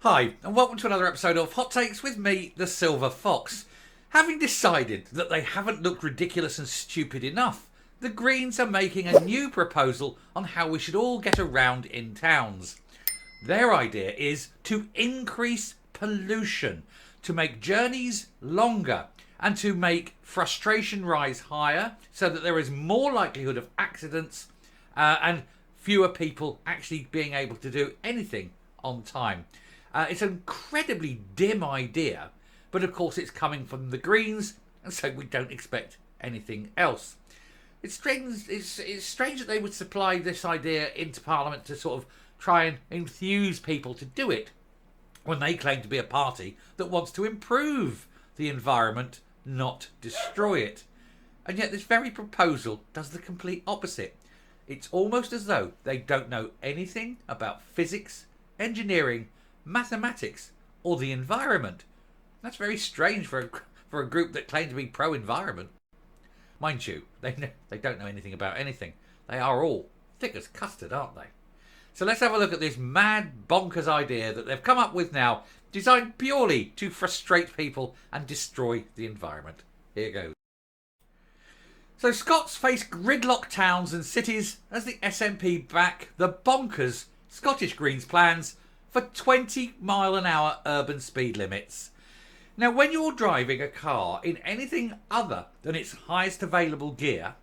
Hi, and welcome to another episode of Hot Takes with me, the Silver Fox. Having decided that they haven't looked ridiculous and stupid enough, the Greens are making a new proposal on how we should all get around in towns. Their idea is to increase pollution, to make journeys longer, and to make frustration rise higher so that there is more likelihood of accidents and fewer people actually being able to do anything on time. It's an incredibly dim idea, but of course it's coming from the Greens, and so we don't expect anything else. It's strange that they would supply this idea into Parliament to sort of try and enthuse people to do it, when they claim to be a party that wants to improve the environment, not destroy it. And yet this very proposal does the complete opposite. It's almost as though they don't know anything about physics, engineering, mathematics, or the environment. That's very strange for a group that claim to be pro-environment. Mind you, they don't know anything about anything. They are all thick as custard, aren't they? So let's have a look at this mad, bonkers idea that they've come up with now, designed purely to frustrate people and destroy the environment. Here goes. So Scots face gridlock towns and cities as the SNP back the bonkers Scottish Greens plans for 20-mile-an-hour urban speed limits. Now, when you're driving a car in anything other than its highest available gear,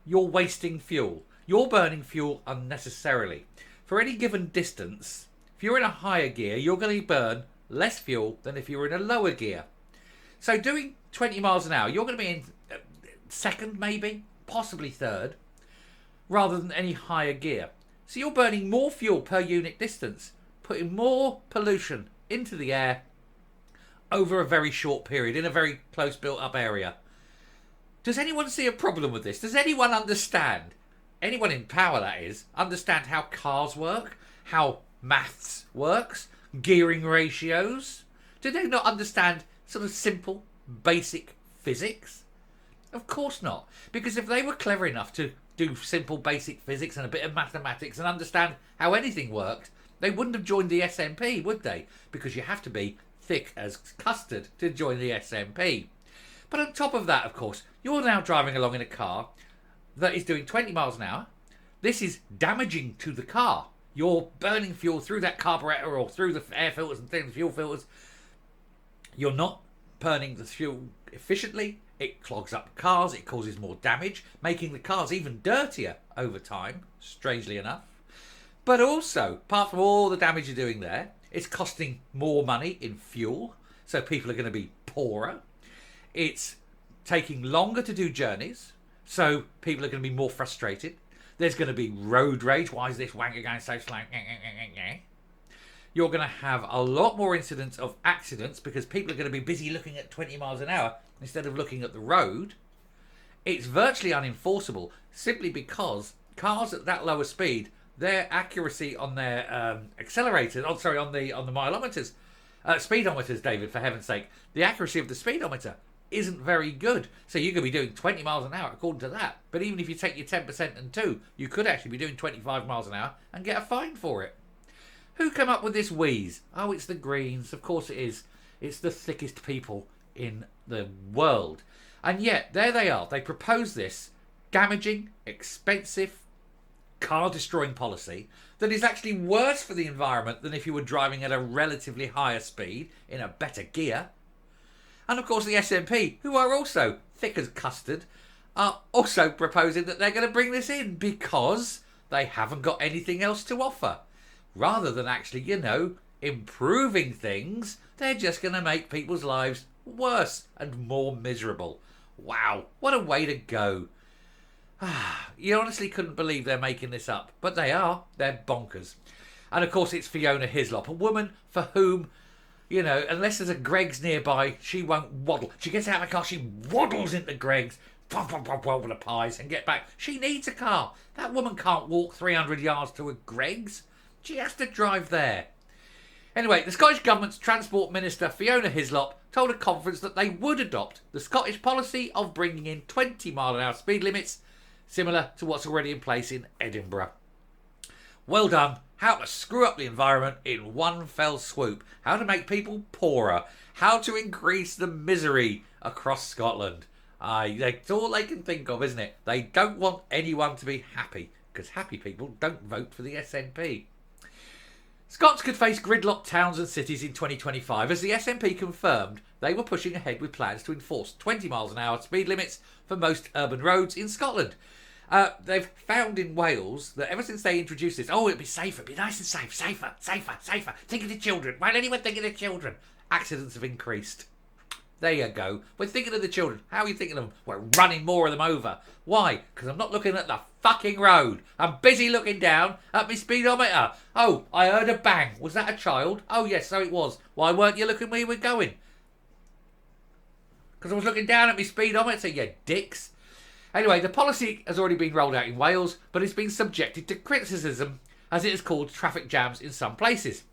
you're wasting fuel. You're burning fuel unnecessarily. For any given distance, if you're in a higher gear, you're going to burn less fuel than if you were in a lower gear. So doing 20 miles an hour, you're going to be in second, maybe, possibly third, rather than any higher gear. So you're burning more fuel per unit distance, putting more pollution into the air over a very short period in a very close built-up area. Does anyone see a problem with this? Does anyone understand? Anyone in power, that is, understand how cars work, how maths works, gearing ratios? Do they not understand sort of simple, basic physics? Of course not. Because if they were clever enough to do simple, basic physics and a bit of mathematics and understand how anything worked, they wouldn't have joined the SNP, would they? Because you have to be thick as custard to join the SNP. But on top of that, of course, you're now driving along in a car that is doing 20 miles an hour. This is damaging to the car. You're burning fuel through that carburetor or through the air filters and things, fuel filters. You're not burning the fuel efficiently. It clogs up cars. It causes more damage, making the cars even dirtier over time, strangely enough. But also, apart from all the damage you're doing there, it's costing more money in fuel, so people are going to be poorer. It's taking longer to do journeys, so people are going to be more frustrated. There's going to be road rage. Why is this wanker going so slow? You're going to have a lot more incidents of accidents because people are going to be busy looking at 20 miles an hour instead of looking at the road. It's virtually unenforceable simply because cars at that lower speed, their accuracy on their accelerators, on the mileometers, speedometers, David, for heaven's sake, the accuracy of the speedometer isn't very good. So you could be doing 20 miles an hour according to that. But even if you take your 10% and 2, you could actually be doing 25 miles an hour and get a fine for it. Who came up with this wheeze? Oh, it's the Greens. Of course it is. It's the thickest people in the world. And yet, there they are. They propose this damaging, expensive, car-destroying policy that is actually worse for the environment than if you were driving at a relatively higher speed in a better gear. And of course the SNP, who are also thick as custard, are also proposing that they're going to bring this in because they haven't got anything else to offer. Rather than actually, improving things, they're just going to make people's lives worse and more miserable. Wow, what a way to go. You honestly couldn't believe they're making this up, but they are. They're bonkers. And of course it's Fiona Hislop, a woman for whom, unless there's a Greggs nearby, she won't waddle. She gets out of the car, she waddles into Greggs, with the pies and get back. She needs a car. That woman can't walk 300 yards to a Greggs. She has to drive there. Anyway, the Scottish Government's Transport Minister Fiona Hislop told a conference that they would adopt the Scottish policy of bringing in 20-mile-an-hour speed limits, similar to what's already in place in Edinburgh. Well done. how to screw up the environment in one fell swoop, how to make people poorer, how to increase the misery across Scotland. That's all they can think of, isn't it? They don't want anyone to be happy, because happy people don't vote for the SNP. Scots could face gridlocked towns and cities in 2025 as the SNP confirmed they were pushing ahead with plans to enforce 20 miles an hour speed limits for most urban roads in Scotland. They've found in Wales that ever since they introduced this, it'd be safer, it'd be nice and safe, safer. Think of the children. Why anyone think of the children? Accidents have increased. There you go. We're thinking of the children. How are you thinking of them? We're running more of them over. Why? Because I'm not looking at the fucking road. I'm busy looking down at my speedometer. Oh, I heard a bang. Was that a child? Oh, yes, so it was. Why weren't you looking where you were going? Because I was looking down at my speedometer, you dicks. Anyway, the policy has already been rolled out in Wales, but it's been subjected to criticism as it has caused traffic jams in some places.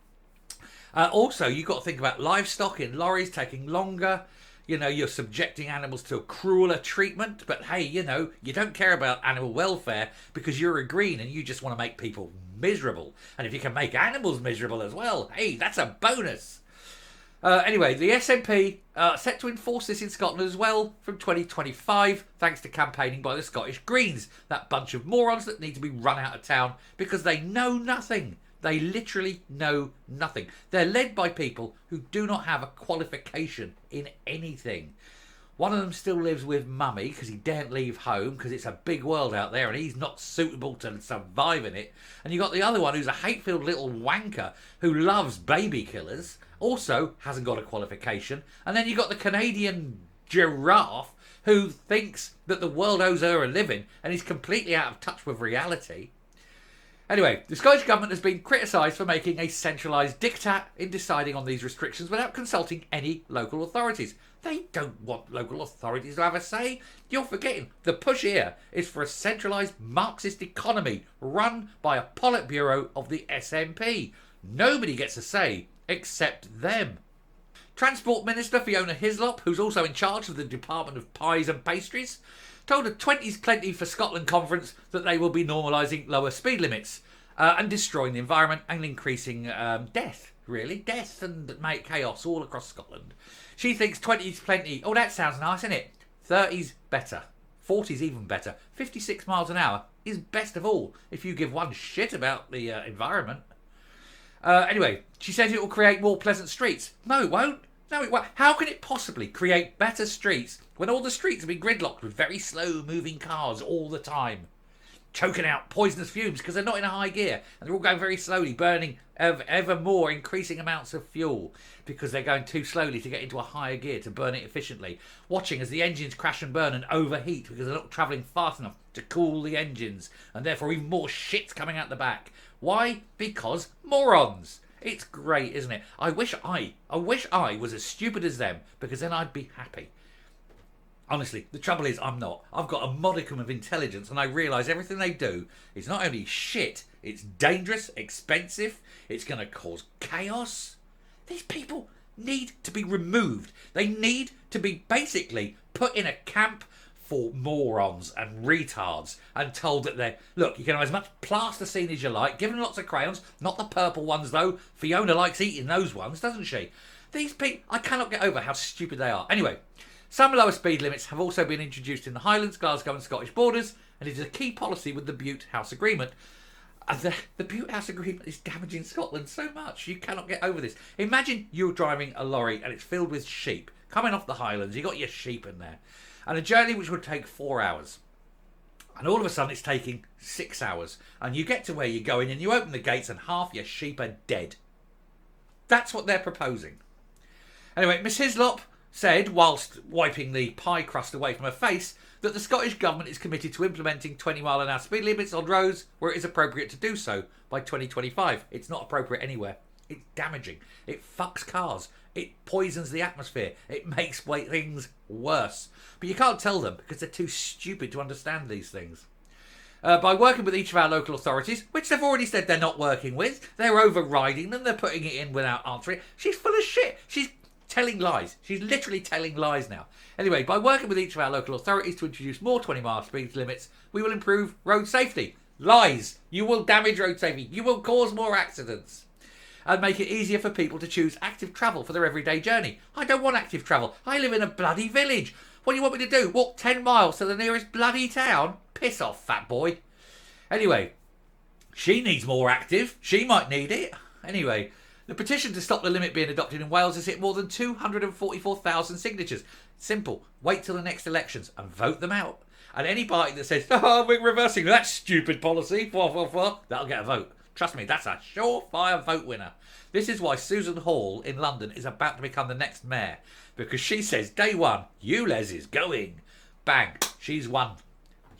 Also, you've got to think about livestock in lorries taking longer. You're subjecting animals to a crueler treatment. But hey, you don't care about animal welfare because you're a green and you just want to make people miserable. And if you can make animals miserable as well, hey, that's a bonus. Anyway, the SNP set to enforce this in Scotland as well from 2025, thanks to campaigning by the Scottish Greens, that bunch of morons that need to be run out of town because they know nothing. They literally know nothing. They're led by people who do not have a qualification in anything. One of them still lives with mummy because he daren't leave home because it's a big world out there and he's not suitable to survive in it. And you got the other one who's a hate-filled little wanker who loves baby killers, also hasn't got a qualification. And then you got the Canadian giraffe who thinks that the world owes her a living and is completely out of touch with reality. Anyway, the Scottish Government has been criticised for making a centralised diktat in deciding on these restrictions without consulting any local authorities. They don't want local authorities to have a say. You're forgetting, the push here is for a centralised Marxist economy run by a Politburo of the SNP. Nobody gets a say except them. Transport Minister Fiona Hislop, who's also in charge of the Department of Pies and Pastries, told a 20's Plenty for Scotland conference that they will be normalising lower speed limits and destroying the environment and increasing death and chaos all across Scotland. She thinks 20's plenty. Oh, that sounds nice, isn't it? 30's better. 40's even better. 56 miles an hour is best of all if you give one shit about the environment. Anyway, she says it will create more pleasant streets. No, it won't. No, it won't. How can it possibly create better streets when all the streets have been gridlocked with very slow-moving cars all the time? Choking out poisonous fumes because they're not in a high gear and they're all going very slowly, burning ever more increasing amounts of fuel because they're going too slowly to get into a higher gear to burn it efficiently. Watching as the engines crash and burn and overheat because they're not travelling fast enough to cool the engines and therefore even more shit's coming out the back. Why? Because morons. It's great, isn't it? I wish I was as stupid as them because then I'd be happy. Honestly, the trouble is I'm not. I've got a modicum of intelligence and I realise everything they do is not only shit, it's dangerous, expensive, it's going to cause chaos. These people need to be removed. They need to be basically put in a camp for morons and retards and told that look, you can have as much plasticine as you like, given lots of crayons, not the purple ones though. Fiona likes eating those ones, doesn't she? These people, I cannot get over how stupid they are. Anyway, some lower speed limits have also been introduced in the Highlands, Glasgow and Scottish borders, and it is a key policy with the Butte House Agreement. And the Butte House Agreement is damaging Scotland so much. You cannot get over this. Imagine you're driving a lorry and it's filled with sheep. Coming off the Highlands, you got your sheep in there. And a journey which would take 4 hours. And all of a sudden it's taking 6 hours. And you get to where you're going and you open the gates and half your sheep are dead. That's what they're proposing. Anyway, Miss Hislop said, whilst wiping the pie crust away from her face, that the Scottish Government is committed to implementing 20 mile an hour speed limits on roads where it is appropriate to do so by 2025. It's not appropriate anywhere. It's damaging. It fucks cars. It poisons the atmosphere. It makes things worse. But you can't tell them because they're too stupid to understand these things. By working with each of our local authorities, which they've already said they're not working with, they're overriding them, they're putting it in without answering. She's full of shit. She's telling lies. She's literally telling lies now. Anyway, by working with each of our local authorities to introduce more 20 mile speed limits, we will improve road safety. Lies. You will damage road safety. You will cause more accidents. And make it easier for people to choose active travel for their everyday journey. I don't want active travel. I live in a bloody village. What do you want me to do? Walk 10 miles to the nearest bloody town? Piss off, fat boy. Anyway, she needs more active. She might need it. Anyway, the petition to stop the limit being adopted in Wales has hit more than 244,000 signatures. Simple. Wait till the next elections and vote them out. And any party that says, oh, we're reversing that stupid policy, that'll get a vote. Trust me, that's a surefire vote winner. This is why Susan Hall in London is about to become the next mayor. Because she says, day one, ULEZ is going. Bang, she's won.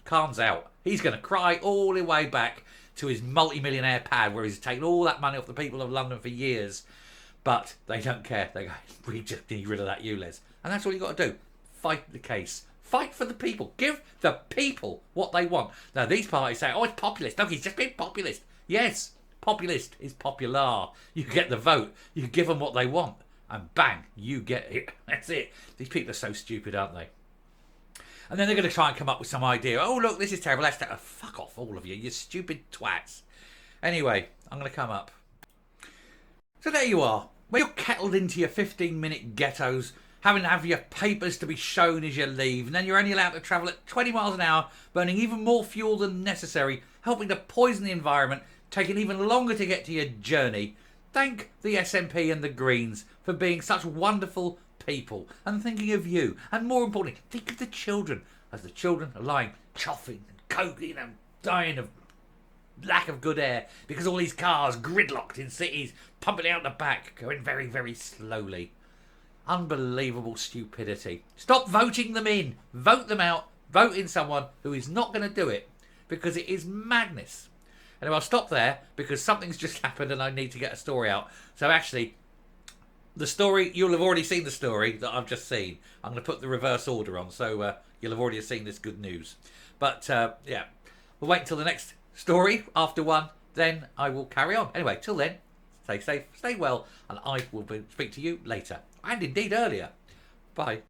Khan's out. He's going to cry all the way back to his multi-millionaire pad where he's taken all that money off the people of London for years. But they don't care. They go, we just need rid of that ULEZ. And that's all you got to do. Fight the case. Fight for the people. Give the people what they want. Now, these parties say, oh, it's populist. No, he's just being populist. Yes, populist is popular. You get the vote. You give them what they want. And bang, you get it. That's it. These people are so stupid, aren't they? And then they're going to try and come up with some idea. Oh, look, this is terrible. Let's fuck off, all of you. You stupid twats. Anyway, I'm going to come up. So there you are. When you're kettled into your 15-minute ghettos, having to have your papers to be shown as you leave, and then you're only allowed to travel at 20 miles an hour, burning even more fuel than necessary, helping to poison the environment, taking even longer to get to your journey. Thank the SNP and the Greens for being such wonderful people and thinking of you. And more importantly, think of the children, as the children are lying coughing and coking and dying of lack of good air because all these cars gridlocked in cities, pumping out the back, going very, very slowly. Unbelievable stupidity. Stop voting them in. Vote them out. Vote in someone who is not going to do it because it is madness. Anyway, I'll stop there because something's just happened and I need to get a story out. So actually, the story, you'll have already seen the story that I've just seen. I'm going to put the reverse order on, so you'll have already seen this good news. But, yeah, we'll wait until the next story after one, then I will carry on. Anyway, till then, stay safe, stay well, and I will speak to you later. And indeed earlier. Bye.